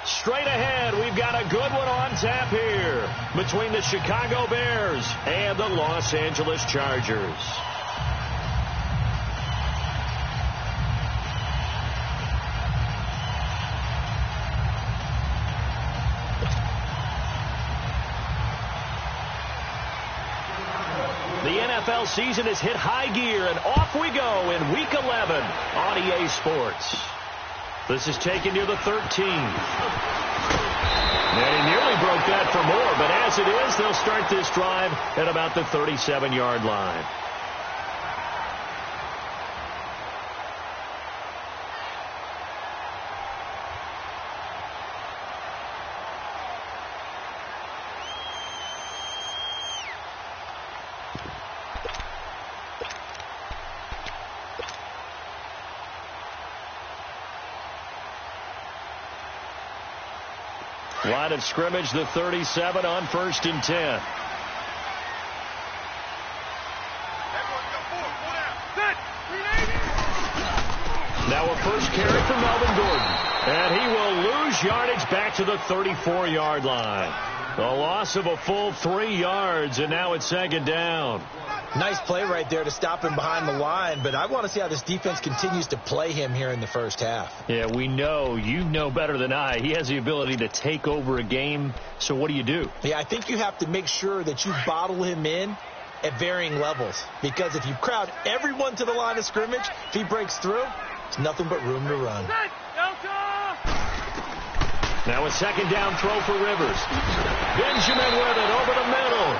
Straight ahead, we've got a good one on tap here between the Chicago Bears and the Los Angeles Chargers. The NFL season has hit high gear, and off we go in Week 11 on EA Sports. This is taken near the 13th. And he nearly broke that for more, but as it is, they'll start this drive at about the 37-yard line. Line of scrimmage, the 37 on 1st and 10. Now a first carry for Melvin Gordon. And he will lose yardage back to the 34-yard line. A loss of a full 3 yards, and now it's 2nd down. Nice play right there to stop him behind the line, but I want to see how this defense continues to play him here in the first half. Yeah, we know. You know better than I. He has the ability to take over a game, so what do? Yeah, I think you have to make sure that you bottle him in at varying levels, because if you crowd everyone to the line of scrimmage, if he breaks through, it's nothing but room to run. Now a 2nd down throw for Rivers. Benjamin with it over the middle.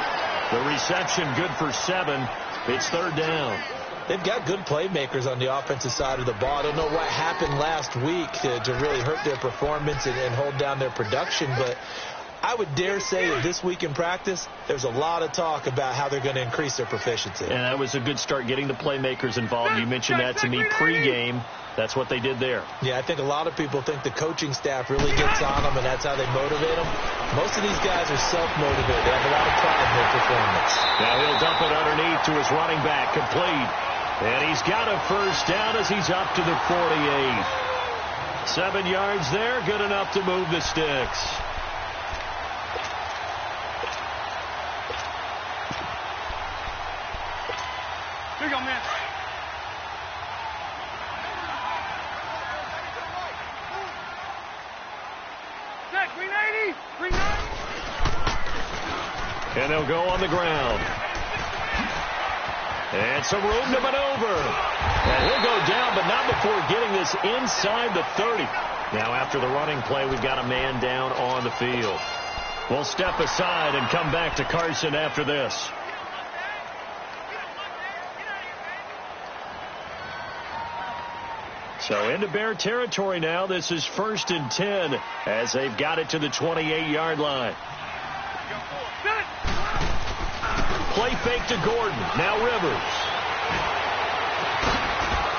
The reception good for 7. It's 3rd down. They've got good playmakers on the offensive side of the ball. I don't know what happened last week to really hurt their performance and hold down their production, but I would dare say that this week in practice, there's a lot of talk about how they're going to increase their proficiency. And that was a good start, getting the playmakers involved. You mentioned that to me pregame. That's what they did there. Yeah, I think a lot of people think the coaching staff really gets on them, and that's how they motivate them. Most of these guys are self-motivated. They have a lot of pride in their performance. Now he'll dump it underneath to his running back, complete. And he's got a first down as he's up to the 48. 7 yards there, good enough to move the sticks. Here you go, man. And they'll go on the ground. And some room to maneuver. And he'll go down, but not before getting this inside the 30. Now after the running play, we've got a man down on the field. We'll step aside and come back to Carson after this. So into Bear territory now. This is 1st and 10 as they've got it to the 28-yard line. Play fake to Gordon. Now Rivers.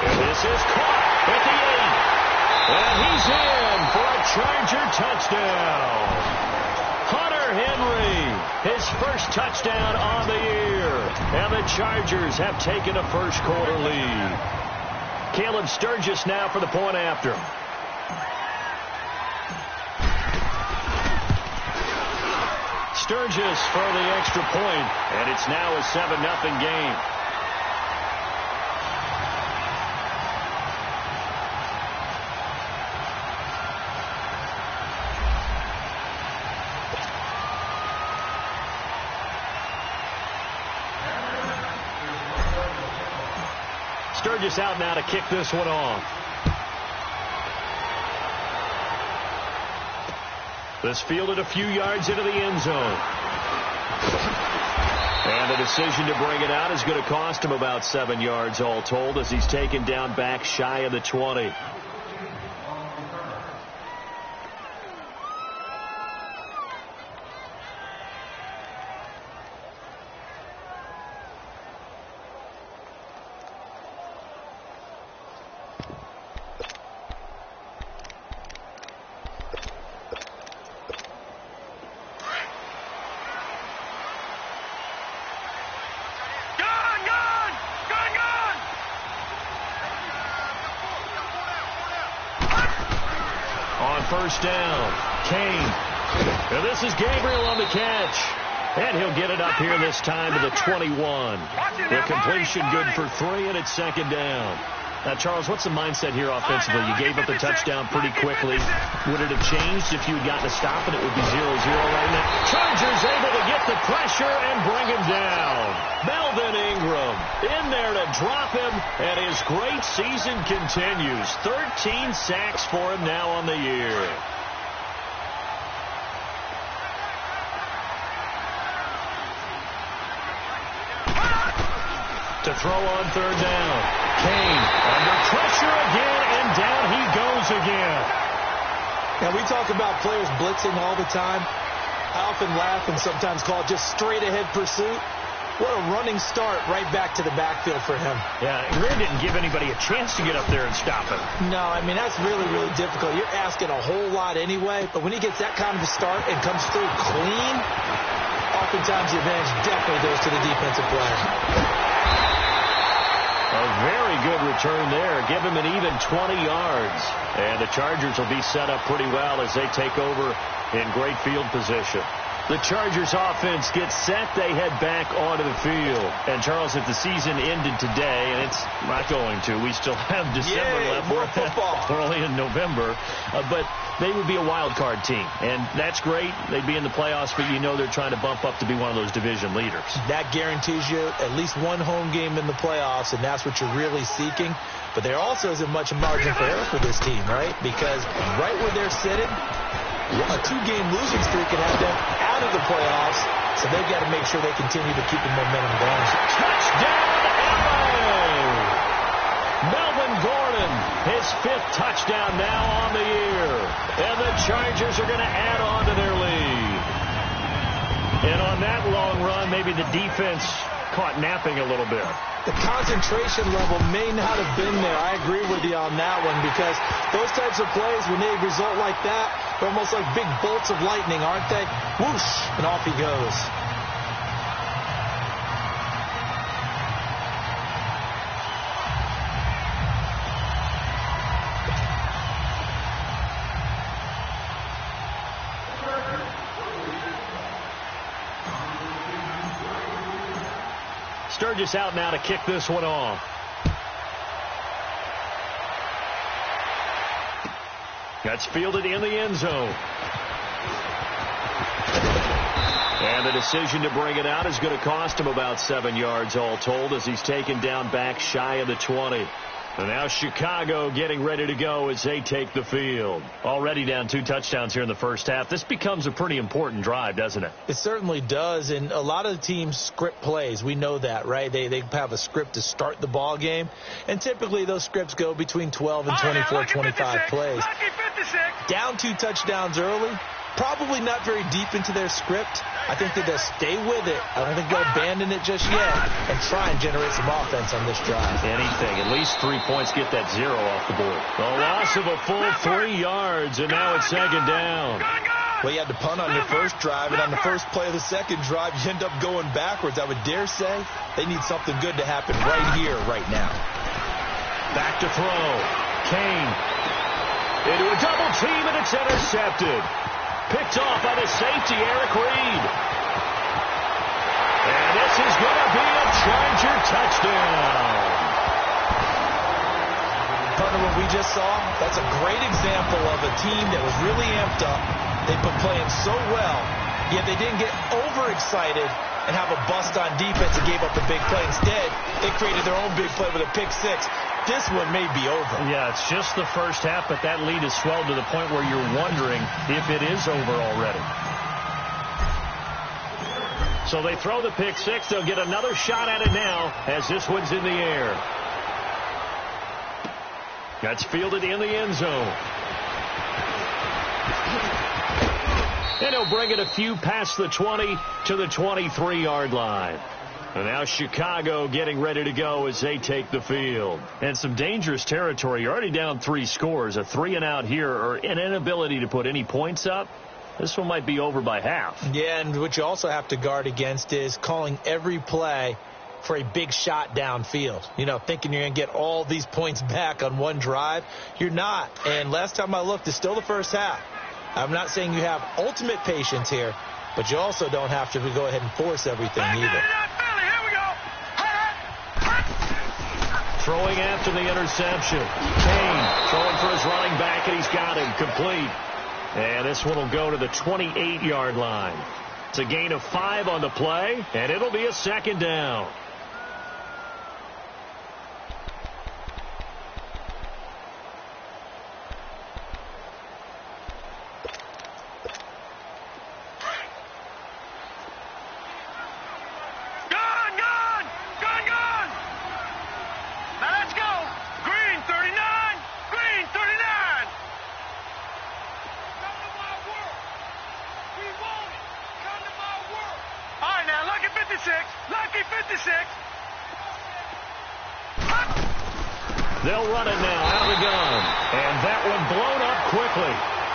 And this is caught at the 8. And he's in for a Charger touchdown. Hunter Henry, his first touchdown on the year. And the Chargers have taken a first-quarter lead. Caleb Sturgis now for the point after. Sturgis for the extra point, and it's now a 7-0 game. Sturgis out now to kick this one off. This fielded a few yards into the end zone. And the decision to bring it out is going to cost him about 7 yards all told as he's taken down back shy of the 20. first down. Kane. And this is Gabriel on the catch. And he'll get it up here this time to the 21. The completion good for 3, and it's second down. Now, Charles, what's the mindset here offensively? You gave up the touchdown pretty quickly. Would it have changed if you had gotten a stop and it would be 0-0 right now? Chargers able to get the pressure and bring him down. Melvin Ingram in there to drop him, and his great season continues. 13 sacks for him now on the year. To throw on third down. Kane under pressure again, and down he goes again. Now, we talk about players blitzing all the time. I often laugh and sometimes call it just straight-ahead pursuit. What a running start right back to the backfield for him. Yeah, it really didn't give anybody a chance to get up there and stop him. No, I mean, that's really, really difficult. You're asking a whole lot anyway, but when he gets that kind of a start and comes through clean, oftentimes the advantage definitely goes to the defensive player. A very good return there. Give him an even 20 yards. And the Chargers will be set up pretty well as they take over in great field position. The Chargers offense gets set. They head back onto the field. And, Charles, if the season ended today, and it's not going to, we still have December left. More football. We're only in November. But they would be a wild card team. And that's great. They'd be in the playoffs, but you know they're trying to bump up to be one of those division leaders. That guarantees you at least one home game in the playoffs, and that's what you're really seeking. But there also isn't much margin for error for this team, right? Because right where they're sitting, a 2-game losing streak could have them out of the playoffs, so they've got to make sure they continue to keep the momentum going. Touchdown, LA! Melvin Gordon, his 5th touchdown now on the year. And the Chargers are going to add on to their lead. And on that long run, maybe the defense caught napping a little bit. The concentration level may not have been there. I agree with you on that one, because those types of plays, when they result like that, they're almost like big bolts of lightning, aren't they? Whoosh, and off he goes. Sturgis out now to kick this one off. That's fielded in the end zone. And the decision to bring it out is going to cost him about 7 yards all told, as he's taken down back shy of the 20. And now Chicago getting ready to go as they take the field. Already down 2 touchdowns here in the first half. This becomes a pretty important drive, doesn't it? It certainly does, and a lot of the teams script plays. We know that, right? They have a script to start the ball game, and typically those scripts go between 12 and 24, 25 plays. Down 2 touchdowns early, probably not very deep into their script. I think that they'll stay with it. I don't think they'll abandon it just yet and try and generate some offense on this drive. Anything. At least 3 points, get that 0 off the board. A loss of a full 3 yards, and now it's second down. Well, you had to punt on your first drive, and on the first play of the second drive, you end up going backwards. I would dare say they need something good to happen right here, right now. Back to throw. Kane into a double team, and it's intercepted. Picked off by the safety, Eric Reed. And this is going to be a Charger touchdown. Partner, what we just saw, that's a great example of a team that was really amped up. They've been playing so well, yet they didn't get overexcited and have a bust on defense and gave up a big play. Instead, they created their own big play with a pick 6. This one may be over. Yeah, it's just the first half, but that lead has swelled to the point where you're wondering if it is over already. So they throw the pick 6. They'll get another shot at it now as this one's in the air. That's fielded in the end zone. And he'll bring it a few past the 20 to the 23-yard line. And now Chicago getting ready to go as they take the field. And some dangerous territory. You're already down 3 scores. A 3-and-out here, or an inability to put any points up. This one might be over by half. Yeah, and what you also have to guard against is calling every play for a big shot downfield. You know, thinking you're going to get all these points back on one drive. You're not. And last time I looked, it's still the first half. I'm not saying you have ultimate patience here, but you also don't have to go ahead and force everything either. Throwing after the interception. Kane throwing for his running back, and he's got him complete. And this one will go to the 28-yard line. It's a gain of 5 on the play, and it'll be a second down. They'll run it now out of the gun. And that one blown up quickly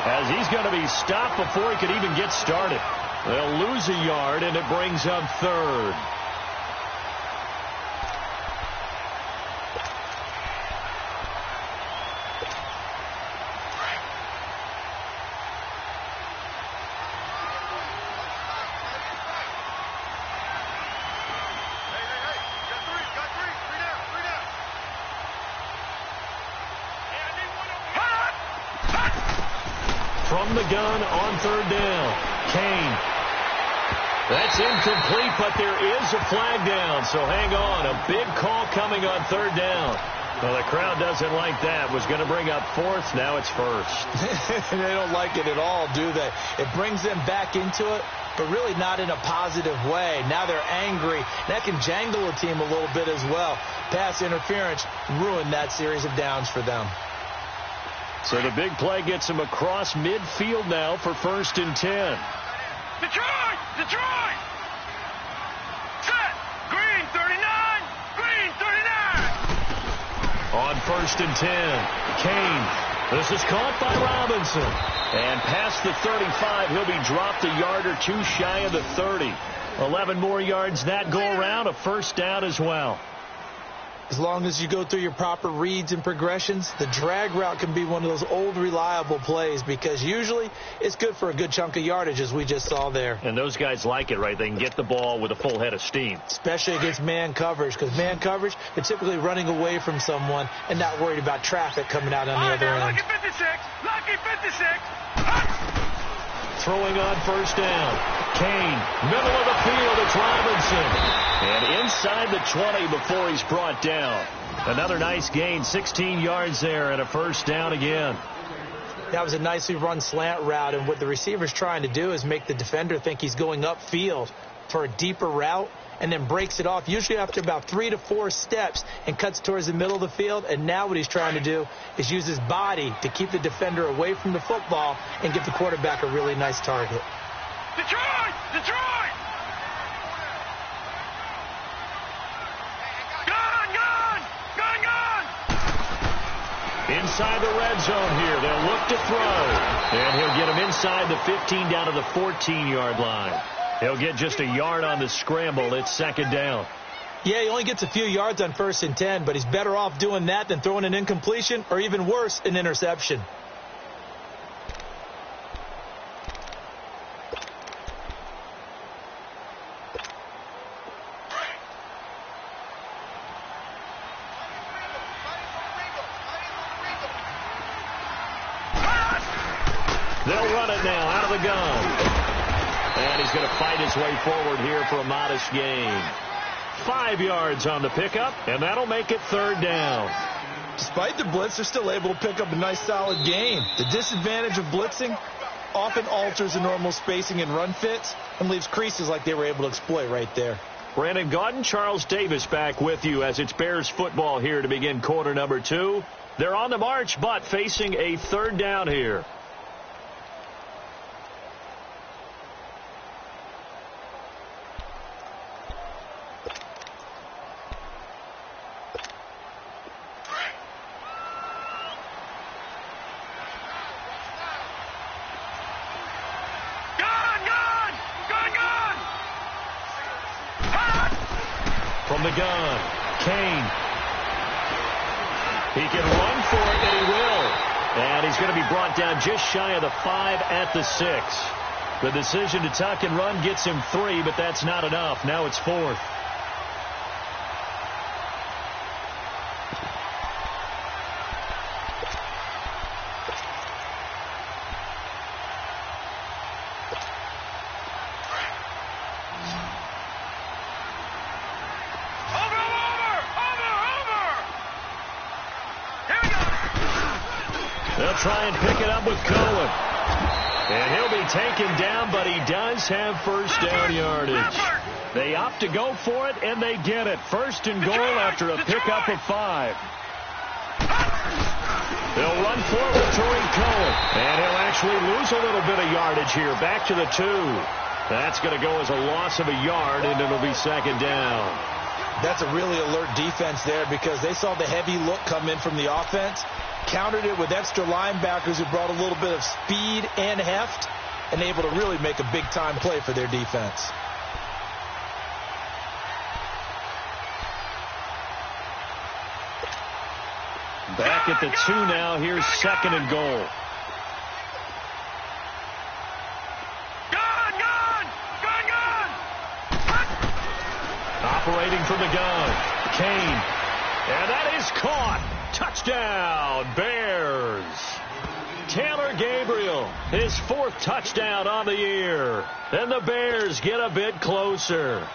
as he's going to be stopped before he could even get started. They'll lose a yard, and it brings up third. From the gun on third down. Kane. That's incomplete, but there is a flag down, so hang on. A big call coming on third down. Well, the crowd doesn't like that. Was going to bring up fourth. Now it's first. They don't like it at all, do they? It brings them back into it, but really not in a positive way. Now they're angry. That can jangle a team a little bit as well. Pass interference ruined that series of downs for them. So the big play gets him across midfield now for 1st and 10. Detroit! Detroit! Set! Green 39! Green 39! On 1st and 10, Kane. This is caught by Robinson. And past the 35, he'll be dropped a yard or two shy of the 30. 11 more yards that go around, a first down as well. As long as you go through your proper reads and progressions, the drag route can be one of those old reliable plays because usually it's good for a good chunk of yardage, as we just saw there. And those guys like it, right? They can get the ball with a full head of steam. Especially against man coverage, because man coverage, they're typically running away from someone and not worried about traffic coming out on the other end. Lucky 56! Lucky 56! Throwing on first down. Kane, middle of the field, it's Robinson. And inside the 20 before he's brought down. Another nice gain, 16 yards there, and a first down again. That was a nicely run slant route, and what the receiver's trying to do is make the defender think he's going upfield for a deeper route, and then breaks it off, usually after about 3 to 4 steps, and cuts towards the middle of the field. And now what he's trying to do is use his body to keep the defender away from the football and give the quarterback a really nice target. Detroit! Detroit! Gun! Gun! Gun! Gun! Inside the red zone here. They'll look to throw. And he'll get him inside the 15 down to the 14-yard line. He'll get just a yard on the scramble. It's second down. Yeah, he only gets a few yards on 1st and 10, but he's better off doing that than throwing an incompletion or even worse, an interception. They'll run it now out of the gun. And he's going to fight his way forward here for a modest gain. 5 yards on the pickup, and that'll make it third down. Despite the blitz, they're still able to pick up a nice solid gain. The disadvantage of blitzing often alters the normal spacing and run fits and leaves creases like they were able to exploit right there. Brandon Gaudin, Charles Davis back with you as it's Bears football here to begin quarter number 2. They're on the march, but facing a third down here. From the gun, Kane. He can run for it, and he will. And he's he's going to be brought down just shy of the 5 at the 6. The decision to tuck and run gets him 3, but that's not enough. Now it's 4th. They'll try and pick it up with Cohen. And he'll be taken down, but he does have first down yardage. They opt to go for it, and they get it. 1st and goal after a pickup of 5. They'll run forward toward Cohen. And he'll actually lose a little bit of yardage here. Back to the 2. That's going to go as a loss of a yard, and it'll be 2nd down. That's a really alert defense there because they saw the heavy look come in from the offense, countered it with extra linebackers who brought a little bit of speed and heft, and able to really make a big-time play for their defense. Back at the 2 now. Here's 2nd and goal. Operating from the gun, Kane. And that is caught. Touchdown, Bears. Taylor Gabriel, his 4th touchdown on the year. And the Bears get a bit closer.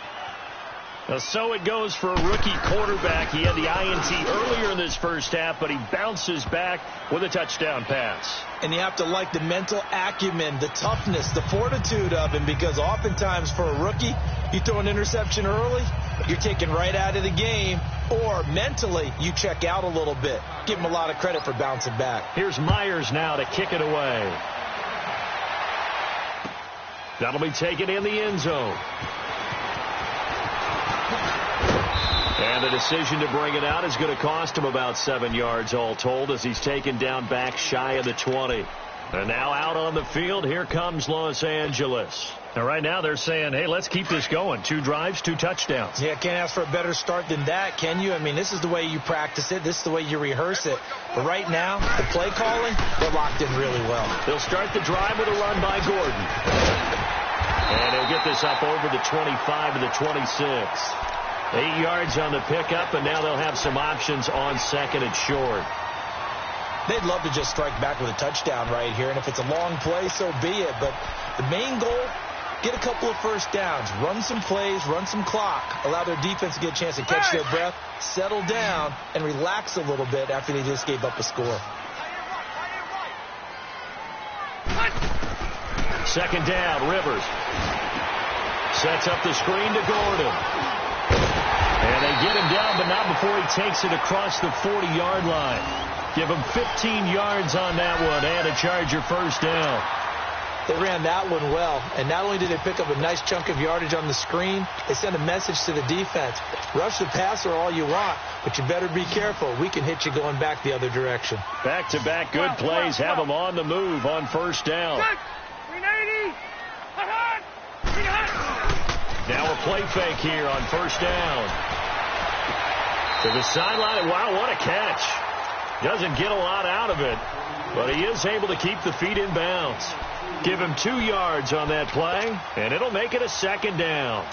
So it goes for a rookie quarterback. He had the INT earlier in this first half, but he bounces back with a touchdown pass. And you have to like the mental acumen, the toughness, the fortitude of him, because oftentimes for a rookie, you throw an interception early, you're taken right out of the game, or mentally you check out a little bit. Give him a lot of credit for bouncing back. Here's Myers now to kick it away. That'll be taken in the end zone. And the decision to bring it out is going to cost him about 7 yards all told as he's taken down back shy of the 20. And now out on the field, here comes Los Angeles. And right now they're saying, hey, let's keep this going. 2 drives, 2 touchdowns. Yeah, can't ask for a better start than that, can you? I mean, this is the way you practice it. This is the way you rehearse it. But right now, the play calling, they're locked in really well. They'll start the drive with a run by Gordon. And he'll get this up over the 25 to the 26. 8 yards on the pickup, and now they'll have some options on 2nd and short. They'd love to just strike back with a touchdown right here, and if it's a long play, so be it. But the main goal, get a couple of first downs, run some plays, run some clock, allow their defense to get a chance to catch their breath, settle down, and relax a little bit after they just gave up a score. 2nd down, Rivers. Sets up the screen to Gordon. And they get him down, but not before he takes it across the 40-yard line. Give him 15 yards on that one and a Charger first down. They ran that one well, and not only did they pick up a nice chunk of yardage on the screen, they sent a message to the defense. Rush the passer all you want, but you better be careful. We can hit you going back the other direction. Back-to-back good plays have them on the move on first down. Now a play fake here on first down. To the sideline. Wow, what a catch. Doesn't get a lot out of it, but he is able to keep the feet in bounds. Give him 2 yards on that play, and it'll make it a 2nd down.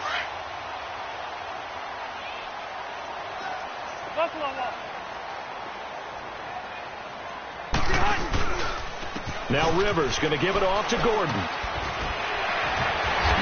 Now Rivers going to give it off to Gordon.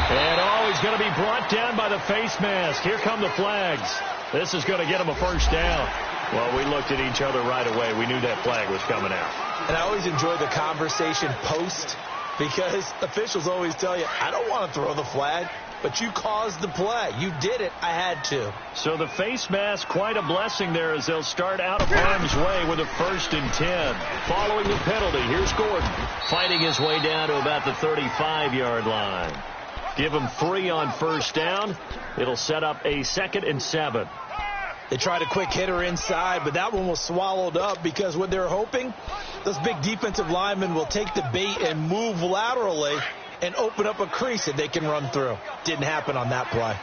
And he's going to be brought down by the face mask. Here come the flags. This is going to get him a first down. Well, we looked at each other right away. We knew that flag was coming out. And I always enjoy the conversation post, because officials always tell you, I don't want to throw the flag, but you caused the play. You did it. I had to. So the face mask, quite a blessing there as they'll start out of harm's way with a 1st and 10. Following the penalty, here's Gordon fighting his way down to about the 35-yard line. Give him 3 on first down. It'll set up a 2nd and 7. They tried a quick hitter inside, but that one was swallowed up because what they're hoping, those big defensive linemen will take the bait and move laterally and open up a crease that they can run through. Didn't happen on that play.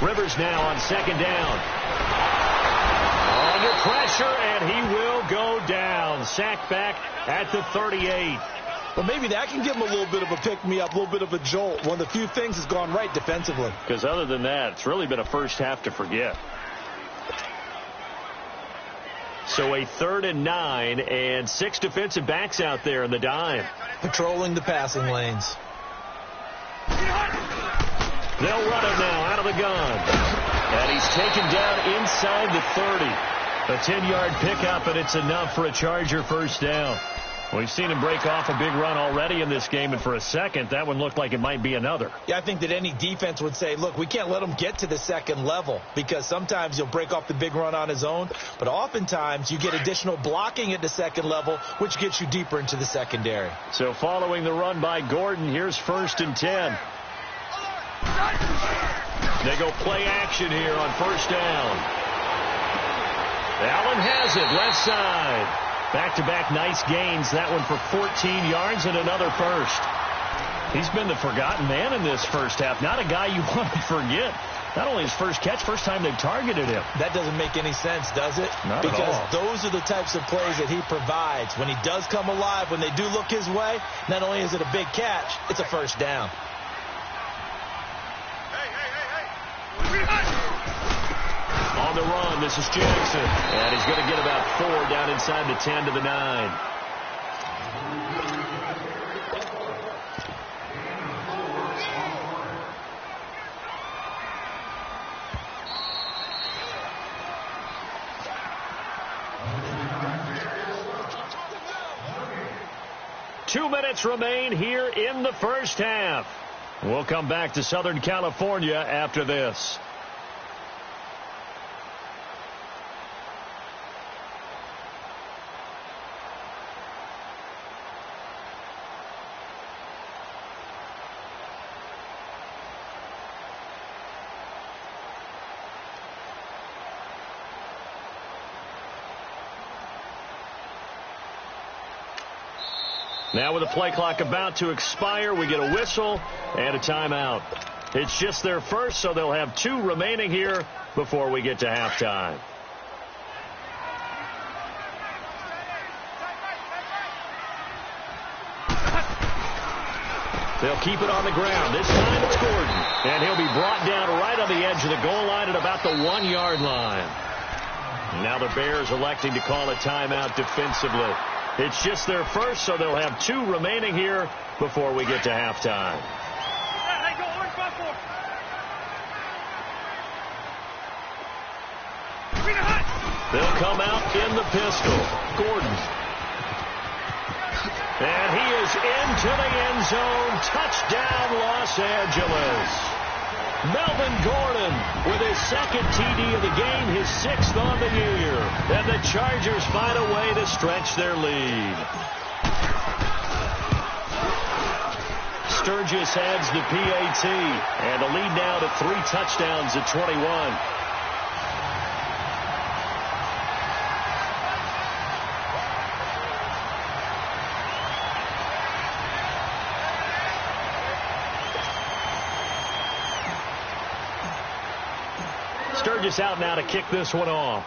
Rivers now on second down. Under pressure, and he will go down. Sacked back at the 38. Well, maybe that can give him a little bit of a pick-me-up, a little bit of a jolt. One of the few things has gone right defensively. Because other than that, it's really been a first half to forget. So a 3rd and 9, and 6 defensive backs out there in the dime. Patrolling the passing lanes. They'll run it now out of the gun. And he's taken down inside the 30. A 10-yard pickup, and it's enough for a Charger first down. We've seen him break off a big run already in this game, and for a second, that one looked like it might be another. Yeah, I think that any defense would say, look, we can't let him get to the second level, because sometimes he'll break off the big run on his own, but oftentimes you get additional blocking at the second level, which gets you deeper into the secondary. So following the run by Gordon, here's 1st and 10. They go play action here on first down. Allen has it, left side. Back-to-back nice gains. That one for 14 yards and another first. He's been the forgotten man in this first half. Not a guy you want to forget. Not only his first catch, first time they've targeted him. That doesn't make any sense, does it? Not because at all. Those are the types of plays that he provides. When he does come alive, when they do look his way, not only is it a big catch, it's a first down. On the run, this is Jackson. And he's going to get about 4 down inside the 10 to the 9. Two minutes remain here in the first half. We'll come back to Southern California after this. Now with the play clock about to expire, we get a whistle and a timeout. It's just their first, so they'll have 2 remaining here before we get to halftime. They'll keep it on the ground. This time it's Gordon. And he'll be brought down right on the edge of the goal line at about the 1-yard line. Now the Bears electing to call a timeout defensively. It's just their first, so they'll have 2 remaining here before we get to halftime. They'll come out in the pistol. Gordon. And he is into the end zone. Touchdown, Los Angeles. Melvin Gordon with his 2nd TD of the game, his 6th on the year. And the Chargers find a way to stretch their lead. Sturgis adds the PAT. And a lead now to 3 touchdowns at 21. Sturgis out now to kick this one off.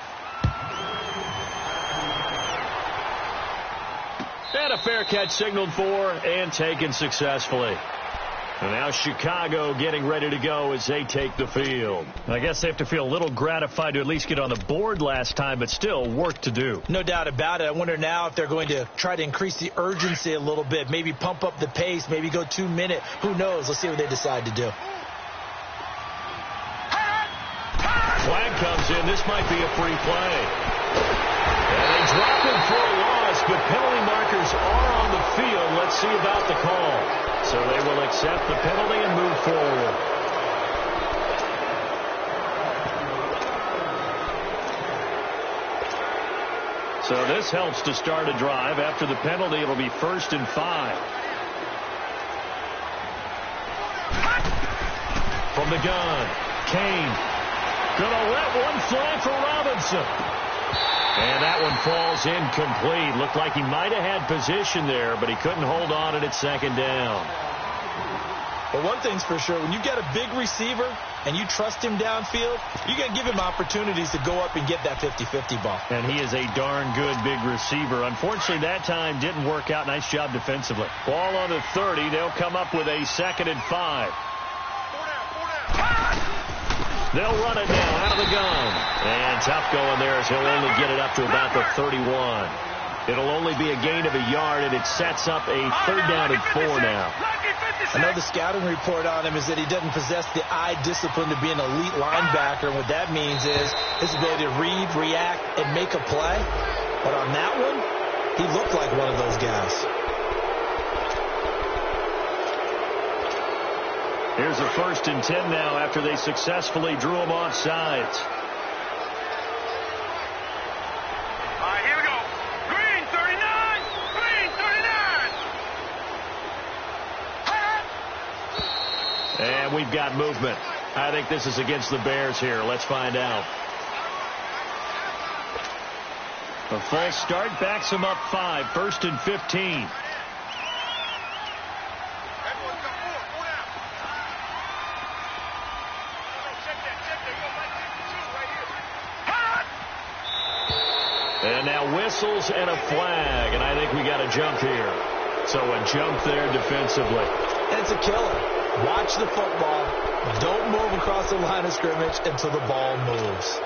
And a fair catch signaled for and taken successfully. And now Chicago getting ready to go as they take the field. I guess they have to feel a little gratified to at least get on the board last time, but still work to do. No doubt about it. I wonder now if they're going to try to increase the urgency a little bit, maybe pump up the pace, maybe go 2-minute. Who knows? Let's see what they decide to do. Flag comes in. This might be a free play. And they drop him for a loss, but penalty markers are on the field. Let's see about the call. So they will accept the penalty and move forward. So this helps to start a drive. After the penalty, it'll be 1st and 5. From the gun, Kane. Gonna let one fly for Robinson. And that one falls incomplete. Looked like he might have had position there, but he couldn't hold on at 2nd down. But one thing's for sure, when you get a big receiver and you trust him downfield, you're going to give him opportunities to go up and get that 50-50 ball. And he is a darn good big receiver. Unfortunately, that time didn't work out. Nice job defensively. Ball on the 30. They'll come up with a 2nd and 5. They'll run it now out of the gun. And tough going there as he'll only get it up to about the 31. It'll only be a gain of a yard, and it sets up a 3rd down and 4 now. I know the scouting report on him is that he doesn't possess the eye discipline to be an elite linebacker. And what that means is his ability to read, react, and make a play. But on that one, he looked like one of those guys. Here's a 1st and 10 now after they successfully drew him off sides. All right, here we go. Green 39. Green 39. And we've got movement. I think this is against the Bears here. Let's find out. A false start backs him up 5. 1st and 15. And now whistles and a flag, and I think we got a jump here. So a jump there defensively. It's a killer. Watch the football. Don't move across the line of scrimmage until the ball moves.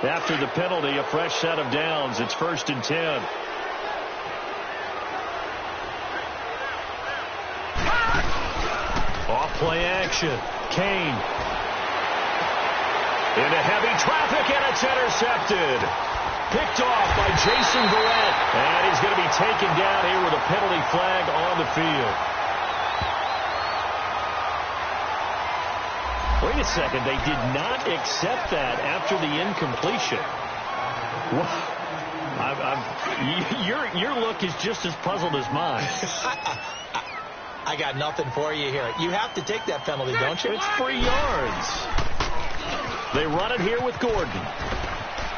After the penalty, a fresh set of downs. It's 1st and 10. Off play action. Kane. Into heavy traffic, and it's intercepted. Picked off by Jason Verrett. And he's going to be taken down here with a penalty flag on the field. Wait a second. They did not accept that after the incompletion. Your look is just as puzzled as mine. I got nothing for you here. You have to take that penalty, don't you? It's 3 yards. They run it here with Gordon.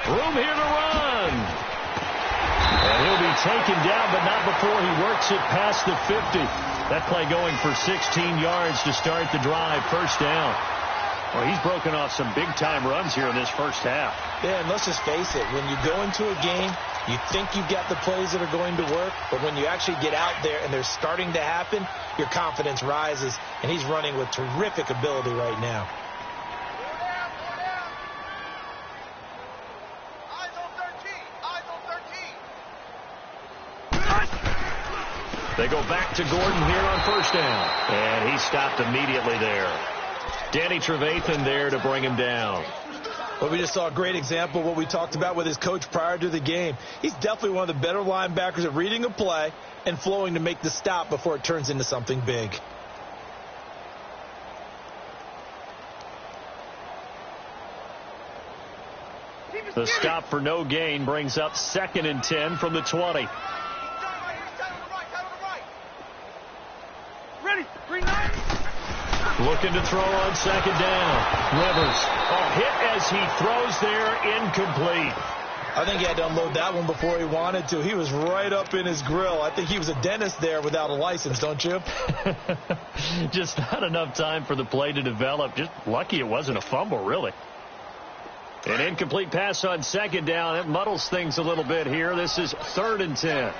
Room here to run. And he'll be taken down, but not before he works it past the 50. That play going for 16 yards to start the drive. 1st down. Well, he's broken off some big-time runs here in this 1st half. Yeah, and let's just face it. When you go into a game, you think you've got the plays that are going to work, but when you actually get out there and they're starting to happen, your confidence rises, and he's running with terrific ability right now. They go back to Gordon here on 1st down. And he stopped immediately there. Danny Trevathan there to bring him down. Well, we just saw a great example of what we talked about with his coach prior to the game. He's definitely one of the better linebackers at reading a play and flowing to make the stop before it turns into something big. The stop for no gain brings up 2nd and 10 from the 20. Ready? Green 9. Looking to throw on 2nd down. Rivers. A hit as he throws there, incomplete. I think he had to unload that one before he wanted to. He was right up in his grill. I think he was a dentist there without a license, don't you? Just not enough time for the play to develop. Just lucky it wasn't a fumble, really. An incomplete pass on 2nd down. It muddles things a little bit here. This is 3rd and 10.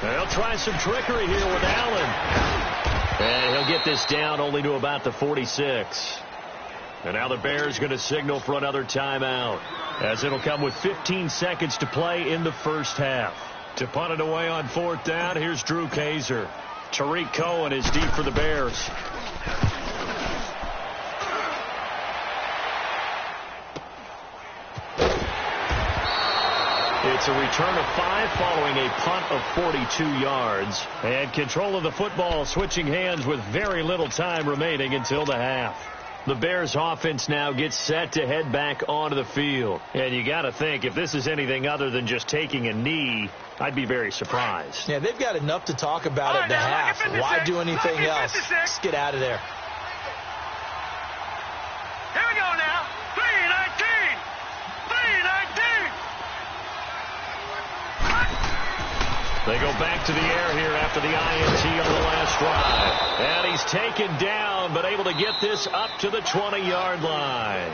They'll try some trickery here with Allen. And he'll get this down only to about the 46. And now the Bears going to signal for another timeout, as it'll come with 15 seconds to play in the 1st half. To punt it away on 4th down, here's Drew Kaiser. Tariq Cohen is deep for the Bears. It's a return of 5 following a punt of 42 yards. And control of the football switching hands with very little time remaining until the half. The Bears offense now gets set to head back onto the field. And you got to think, if this is anything other than just taking a knee, I'd be very surprised. Yeah, they've got enough to talk about at the half. Why do anything else? Let's get out of there. Here we go now. 3:19. 3:19. They go back to the air here after the INT on the last drive. And he's taken down, but able to get this up to the 20-yard line.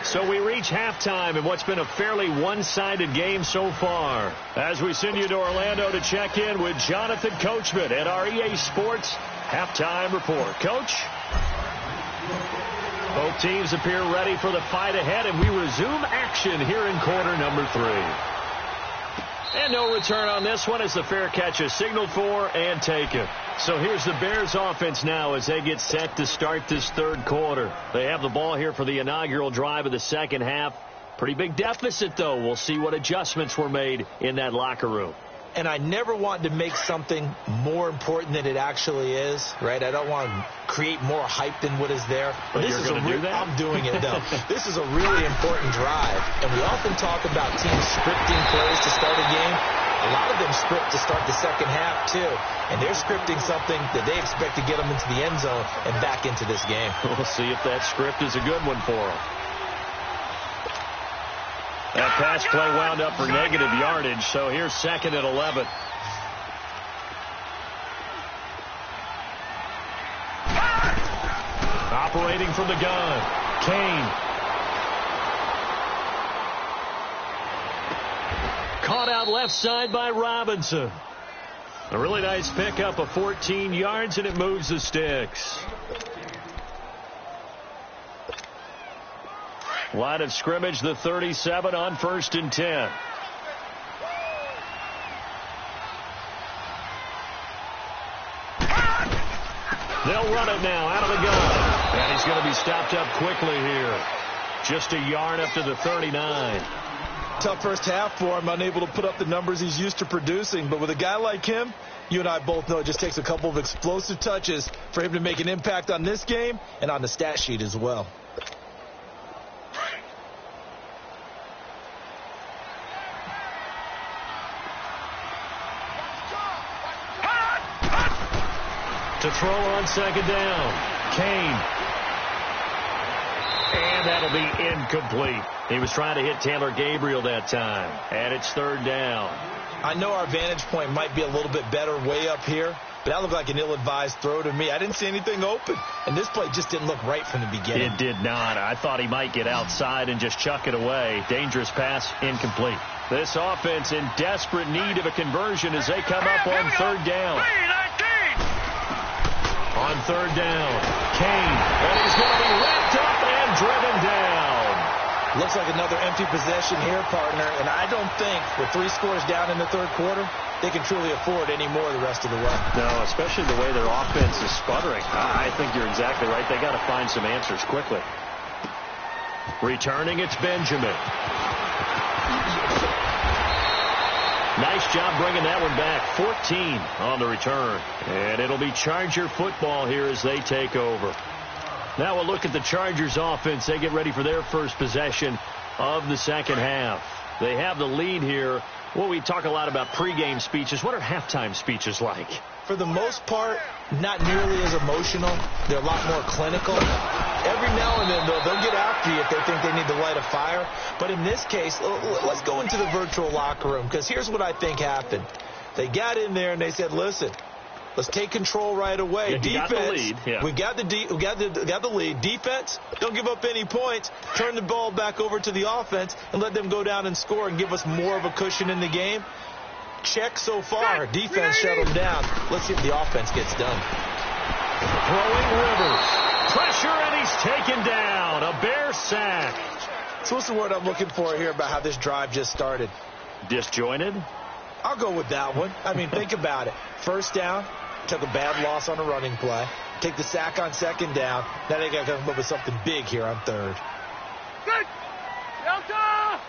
So we reach halftime in what's been a fairly one-sided game so far. As we send you to Orlando to check in with Jonathan Coachman at our EA Sports Halftime Report. Coach? Both teams appear ready for the fight ahead, and we resume action here in quarter number 3. And no return on this one as the fair catch is signaled for and taken. So here's the Bears offense now as they get set to start this third quarter. They have the ball here for the inaugural drive of the second half. Pretty big deficit, though. We'll see what adjustments were made in that locker room. And I never want to make something more important than it actually is, right? I don't want to create more hype than what is there. But you're going to do that? I'm doing it, though. This is a really important drive. And we often talk about teams scripting plays to start a game. A lot of them script to start the second half, too. And they're scripting something that they expect to get them into the end zone and back into this game. We'll see if that script is a good one for them. That pass play wound up for negative yardage, so here's 2nd and 11. Operating from the gun, Kane. Caught out left side by Robinson. A really nice pickup of 14 yards, and it moves the sticks. Line of scrimmage, the 37 on 1st and 10. They'll run it now out of the gun. And he's going to be stopped up quickly here. Just a yard up to the 39. Tough first half for him, unable to put up the numbers he's used to producing. But with a guy like him, you and I both know it just takes a couple of explosive touches for him to make an impact on this game and on the stat sheet as well. To throw on 2nd down, Kane. And that'll be incomplete. He was trying to hit Taylor Gabriel that time. And it's 3rd down. I know our vantage point might be a little bit better way up here, but that looked like an ill-advised throw to me. I didn't see anything open, and this play just didn't look right from the beginning. It did not. I thought he might get outside and just chuck it away. Dangerous pass, incomplete. This offense in desperate need of a conversion as they come up on 3rd down. On 3rd down, Kane, and he's going to be wrapped up and driven down. Looks like another empty possession here, partner, and I don't think with 3 scores down in the third quarter, they can truly afford any more the rest of the way. No, especially the way their offense is sputtering. I think you're exactly right. They got to find some answers quickly. Returning, it's Benjamin. Nice job bringing that one back. 14 on the return. And it'll be Charger football here as they take over. Now we'll look at the Chargers offense. They get ready for their first possession of the second half. They have the lead here. Well, we talk a lot about pregame speeches. What are halftime speeches like? For the most part, not nearly as emotional. They're a lot more clinical. Every now and then, though, they'll get after you if they think they need to light a fire. But in this case, let's go into the virtual locker room, because here's what I think happened. They got in there and they said, listen, let's take control right away. Defense, got the lead. Yeah. We got the lead. Defense, don't give up any points. Turn the ball back over to the offense and let them go down and score and give us more of a cushion in the game. Check so far. Defense shut them down. Let's see if the offense gets done. Throwing Rivers. Pressure, and he's taken down. A Bear sack. So what's the word I'm looking for here about how this drive just started? Disjointed? I'll go with that one. I mean, think about it. First down, took a bad loss on a running play. Take the sack on 2nd down. Now they got to come up with something big here on 3rd. Good. Delta!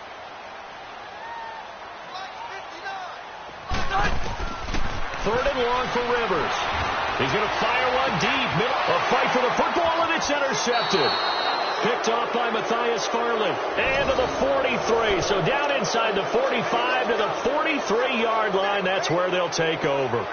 3rd and long for Rivers. He's going to fire one deep. A fight for the football, and it's intercepted. Picked off by Matthias Farley. And to the 43. So down inside the 45 to the 43-yard line. That's where they'll take over.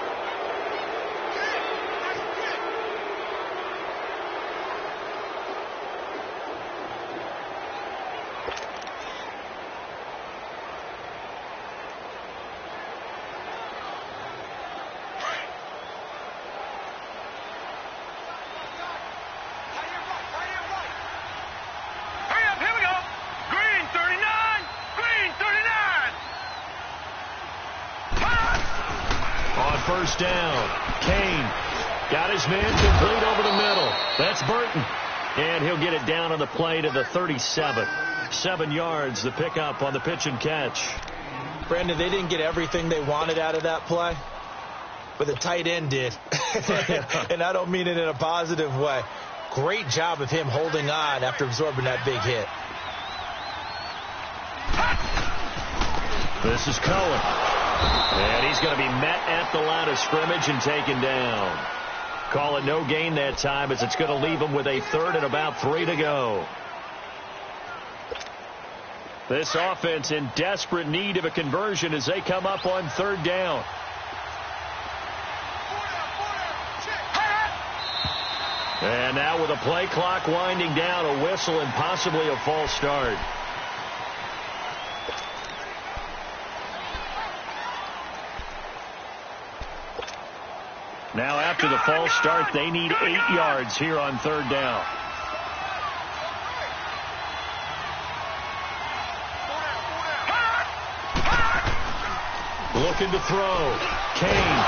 first down. Kane got his man complete over the middle. That's Burton. And he'll get it down on the play to the 37. 7 yards, the pickup on the pitch and catch. Brandon, they didn't get everything they wanted out of that play, but the tight end did. And I don't mean it in a positive way. Great job of him holding on after absorbing that big hit. This is Cohen. And he's going to be met at the line of scrimmage and taken down. Call it no gain that time as it's going to leave him with a 3rd and about 3 to go. This offense in desperate need of a conversion as they come up on 3rd down. And now with a play clock winding down, a whistle and possibly a false start. Now after the false start, they need 8 yards here on 3rd down. Looking to throw. Kane.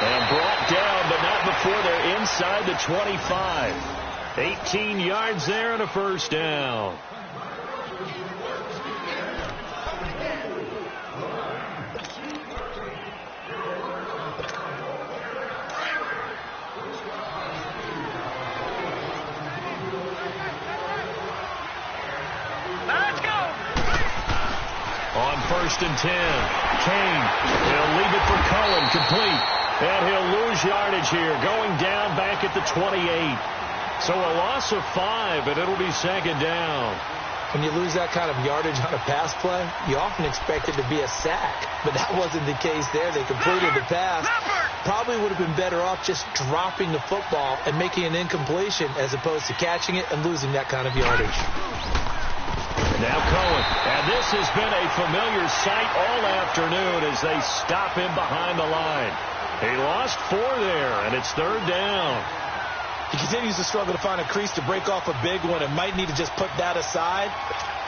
And brought down, but not before they're inside the 25. 18 yards there and a first down. On 1st and 10, Kane, he'll leave it for Cohen, complete. And he'll lose yardage here, going down back at the 28. So a loss of 5, and it'll be 2nd down. When you lose that kind of yardage on a pass play, you often expect it to be a sack. But that wasn't the case there. They completed the pass. Probably would have been better off just dropping the football and making an incompletion as opposed to catching it and losing that kind of yardage. Now Cohen, and this has been a familiar sight all afternoon as they stop him behind the line. He lost 4 there, and it's 3rd down. He continues to struggle to find a crease to break off a big one and might need to just put that aside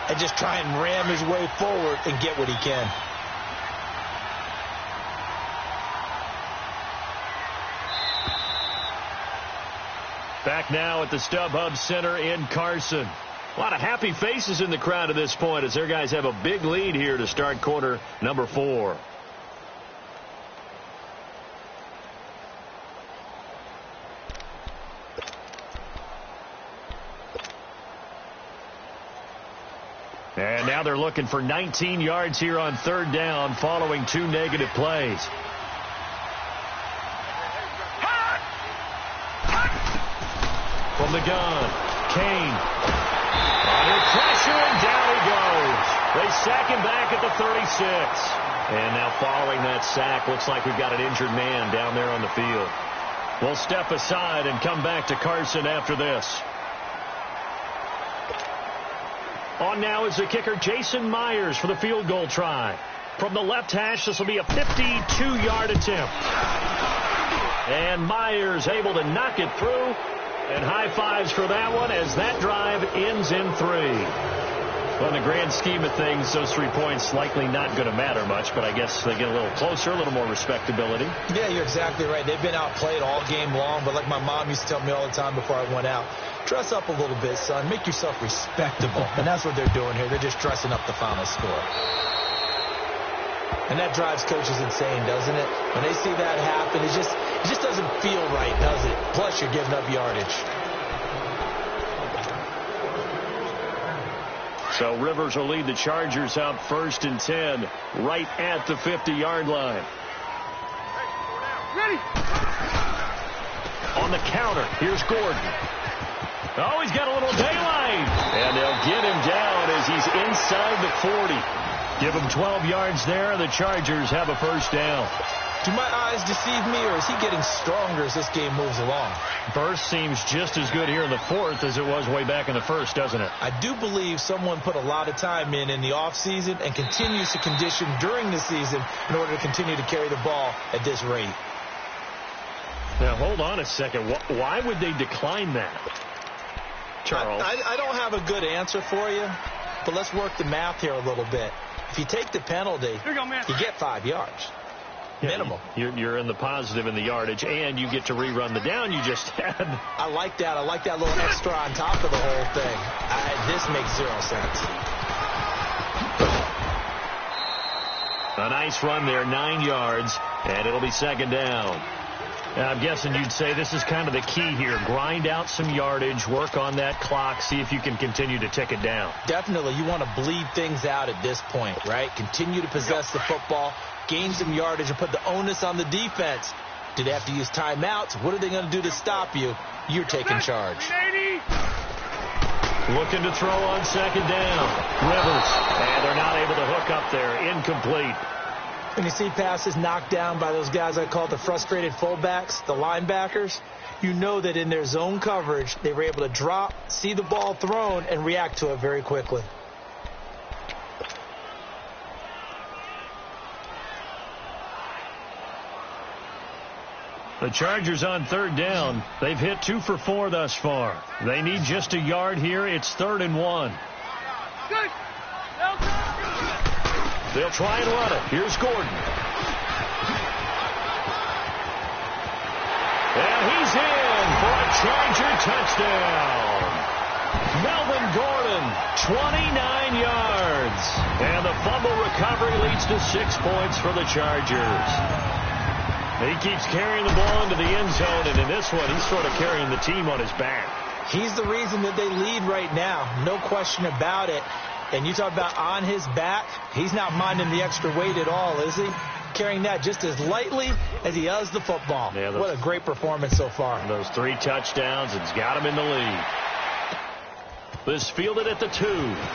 and just try and ram his way forward and get what he can. Back now at the StubHub Center in Carson. A lot of happy faces in the crowd at this point as their guys have a big lead here to start quarter number 4. And now they're looking for 19 yards here on 3rd down following 2 negative plays. From the gun, Kane. Under pressure, and down he goes. They sack him back at the 36. And now following that sack, looks like we've got an injured man down there on the field. We'll step aside and come back to Carson after this. On now is the kicker, Jason Myers, for the field goal try. From the left hash, this will be a 52-yard attempt. And Myers able to knock it through. And high fives for that one as that drive ends in 3. Well, in the grand scheme of things, those 3 points likely not going to matter much, but I guess they get a little closer, a little more respectability. Yeah, you're exactly right. They've been outplayed all game long, but like my mom used to tell me all the time before I went out, dress up a little bit, son. Make yourself respectable. And that's what they're doing here. They're just dressing up the final score. And that drives coaches insane, doesn't it? When they see that happen, it just doesn't feel right, does it? Plus, you're giving up yardage. So Rivers will lead the Chargers out 1st and 10, right at the 50-yard line. Ready? On the counter, here's Gordon. Oh, he's got a little daylight. And they'll get him down as he's inside the 40. Give him 12 yards there. The Chargers have a first down. Do my eyes deceive me, or is he getting stronger as this game moves along? Burst seems just as good here in the 4th as it was way back in the 1st, doesn't it? I do believe someone put a lot of time in the offseason and continues to condition during the season in order to continue to carry the ball at this rate. Now, hold on a second. Why would they decline that, Charles? I don't have a good answer for you, but let's work the math here a little bit. If you take the penalty, you get 5 yards. Minimal. You're in the positive in the yardage, and you get to rerun the down you just had. I like that. I like that little extra on top of the whole thing. This makes 0 sense. A nice run there, 9 yards, and it'll be 2nd down. And I'm guessing you'd say this is kind of the key here. Grind out some yardage, work on that clock, see if you can continue to tick it down. Definitely. You want to bleed things out at this point, right? Continue to possess the football, gain some yardage, and put the onus on the defense. Do they have to use timeouts? What are they going to do to stop you? You're taking charge. Looking to throw on 2nd down. Rivers, and they're not able to hook up there. Incomplete. When you see passes knocked down by those guys I call the frustrated fullbacks, the linebackers, you know that in their zone coverage, they were able to drop, see the ball thrown, and react to it very quickly. The Chargers on 3rd down. They've hit 2 for 4 thus far. They need just a yard here. It's 3rd and 1. They'll try and run it. Here's Gordon. And he's in for a Charger touchdown. Melvin Gordon, 29 yards. And the fumble recovery leads to 6 points for the Chargers. He keeps carrying the ball into the end zone, and in this one, he's sort of carrying the team on his back. He's the reason that they lead right now. No question about it. And you talk about on his back, he's not minding the extra weight at all, is he? Carrying that just as lightly as he does the football. Yeah, what a great performance so far. Those 3 touchdowns, it's got him in the lead. This fielded at the 2. And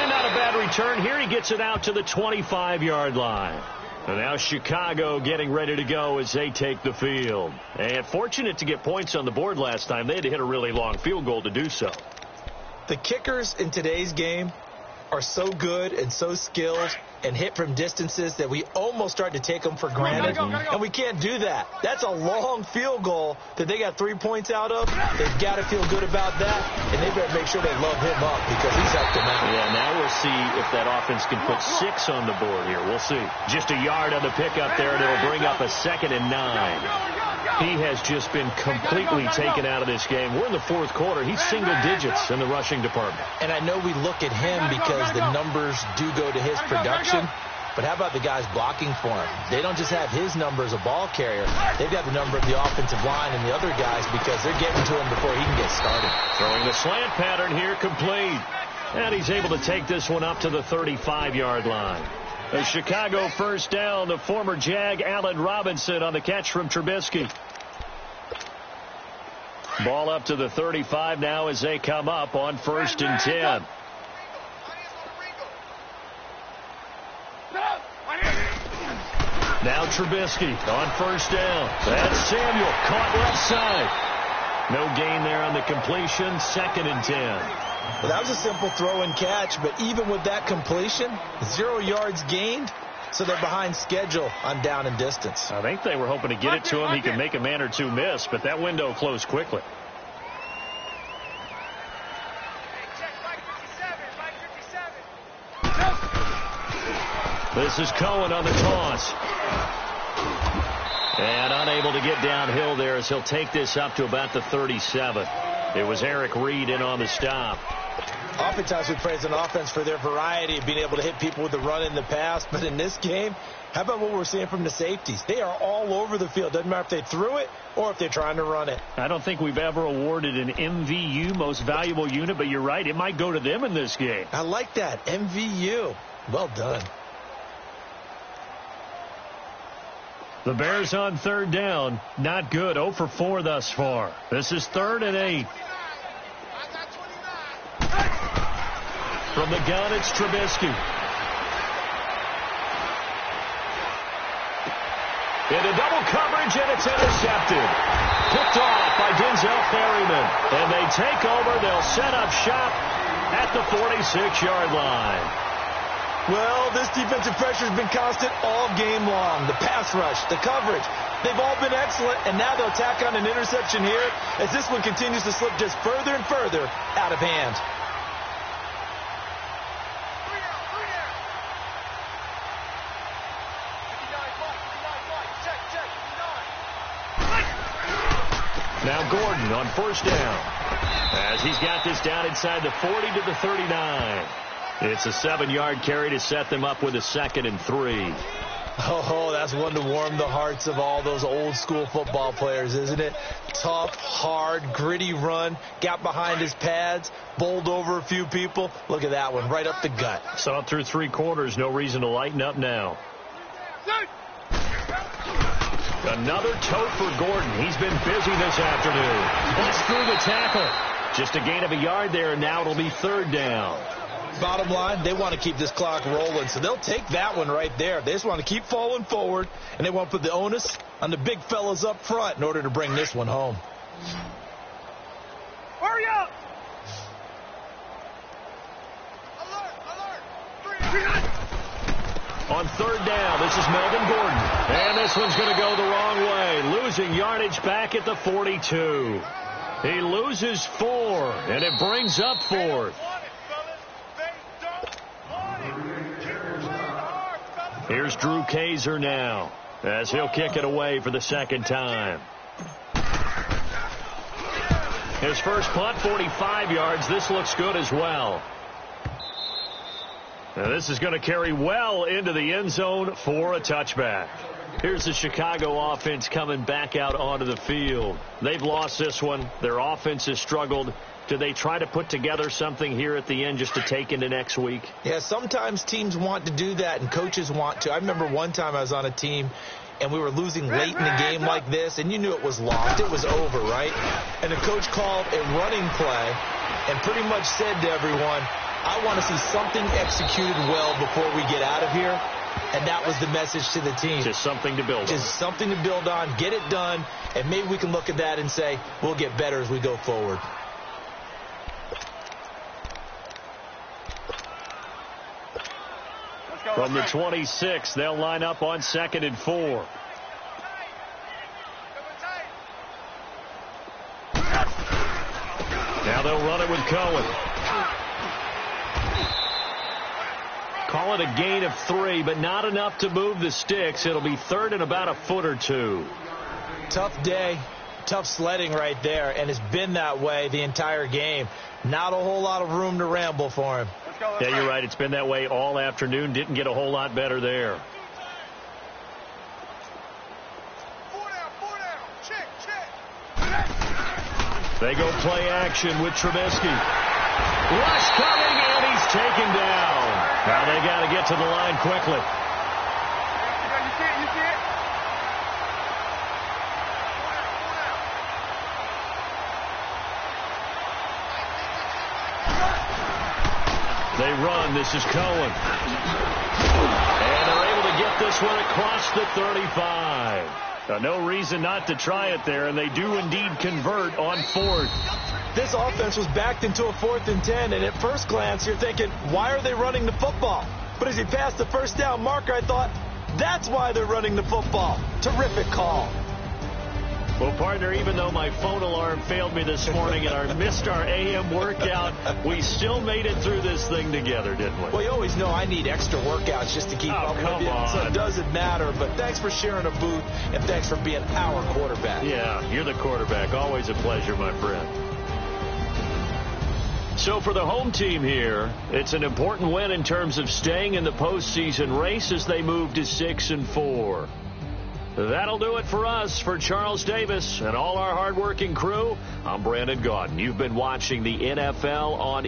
not a bad return here. He gets it out to the 25-yard line. And now Chicago getting ready to go as they take the field. And fortunate to get points on the board last time. They had to hit a really long field goal to do so. The kickers in today's game are so good and so skilled and hit from distances that we almost start to take them for granted. And we can't do that. That's a long field goal that they got 3 points out of. They've got to feel good about that, and they better make sure they love him up because he's helped them out. Yeah, now we'll see if that offense can put 6 on the board here. We'll see. Just a yard on the pickup there, and it'll bring up a 2nd and 9. He has just been completely taken out of this game. We're in the 4th quarter. He's single digits in the rushing department. And I know we look at him because the numbers do go to his production. But how about the guys blocking for him? They don't just have his number as a ball carrier. They've got the number of the offensive line and the other guys because they're getting to him before he can get started. Throwing the slant pattern here, complete. And he's able to take this one up to the 35-yard line. A Chicago 1st down. The former Jag, Allen Robinson, on the catch from Trubisky. Ball up to the 35 now as they come up on 1st and 10. Now Trubisky on 1st down. That's Samuel caught left side. No gain there on the completion. 2nd and 10. Well, that was a simple throw and catch, but even with that completion, 0 yards gained, so they're behind schedule on down and distance. I think they were hoping to get it to him. He could make a man or two miss, but that window closed quickly. This is Cohen on the toss. And unable to get downhill there as he'll take this up to about the 37. It was Eric Reed in on the stop. Oftentimes we praise an offense for their variety of being able to hit people with the run in the pass. But in this game, how about what we're seeing from the safeties? They are all over the field. Doesn't matter if they threw it or if they're trying to run it. I don't think we've ever awarded an MVU, most valuable unit, but you're right. It might go to them in this game. I like that. MVU. Well done. The Bears on 3rd down. Not good. 0 for 4 thus far. This is 3rd and 8. From the gun, it's Trubisky. Into double coverage, and it's intercepted. Picked off by Denzel Ferryman. And they take over. They'll set up shop at the 46-yard line. Well, this defensive pressure has been constant all game long. The pass rush, the coverage, they've all been excellent, and now they'll tack on an interception here as this one continues to slip just further and further out of hand. Now Gordon on first down. As he's got this down inside the 40 to the 39. It's a 7-yard carry to set them up with a 2nd and 3. Oh, that's one to warm the hearts of all those old-school football players, isn't it? Tough, hard, gritty run. Got behind his pads, bowled over a few people. Look at that one, right up the gut. Saw it through 3 quarters. No reason to lighten up now. Another tote for Gordon. He's been busy this afternoon. Bust through the tackle. Just a gain of a yard there, and now it'll be 3rd down. Bottom line, they want to keep this clock rolling, so they'll take that one right there. They just want to keep falling forward, and they want to put the onus on the big fellas up front in order to bring this one home. Hurry up! Alert! On 3rd down, this is Melvin Gordon. And this one's going to go the wrong way. Losing yardage back at the 42. He loses 4, and it brings up 4th. Here's Drew Kaiser now, as he'll kick it away for the 2nd time. His first punt, 45 yards. This looks good as well. Now this is going to carry well into the end zone for a touchback. Here's the Chicago offense coming back out onto the field. They've lost this one. Their offense has struggled. Do they try to put together something here at the end just to take into next week? Yeah, sometimes teams want to do that and coaches want to. I remember one time I was on a team and we were losing late in the game like this, and you knew it was lost. It was over, right? And the coach called a running play and pretty much said to everyone, I want to see something executed well before we get out of here. And that was the message to the team. Just something to build on. Just something to build on, get it done, and maybe we can look at that and say, we'll get better as we go forward. From the 26, they'll line up on 2nd and 4. Now they'll run it with Cohen. Call it a gain of 3, but not enough to move the sticks. It'll be 3rd and about a foot or 2. Tough day, tough sledding right there, and it's been that way the entire game. Not a whole lot of room to ramble for him. Yeah, you're right. It's been that way all afternoon. Didn't get a whole lot better there. 4 down. Check. They go play action with Trubisky. Rush coming, and he's taken down. Now they got to get to the line quickly. You see it? They run. This is Cohen. And they're able to get this one across the 35. Now, no reason not to try it there, and they do indeed convert on 4th. This offense was backed into a 4th and 10, and at first glance, you're thinking, why are they running the football? But as he passed the first down marker, I thought, that's why they're running the football. Terrific call. Well, partner, even though my phone alarm failed me this morning and I missed our AM workout, we still made it through this thing together, didn't we? Well, you always know I need extra workouts just to keep up with you, so it doesn't matter. But thanks for sharing a booth, and thanks for being our quarterback. Yeah, you're the quarterback. Always a pleasure, my friend. So for the home team here, it's an important win in terms of staying in the postseason race as they move to 6 and 4. That'll do it for us. For Charles Davis and all our hardworking crew, I'm Brandon Gaudin. You've been watching the NFL on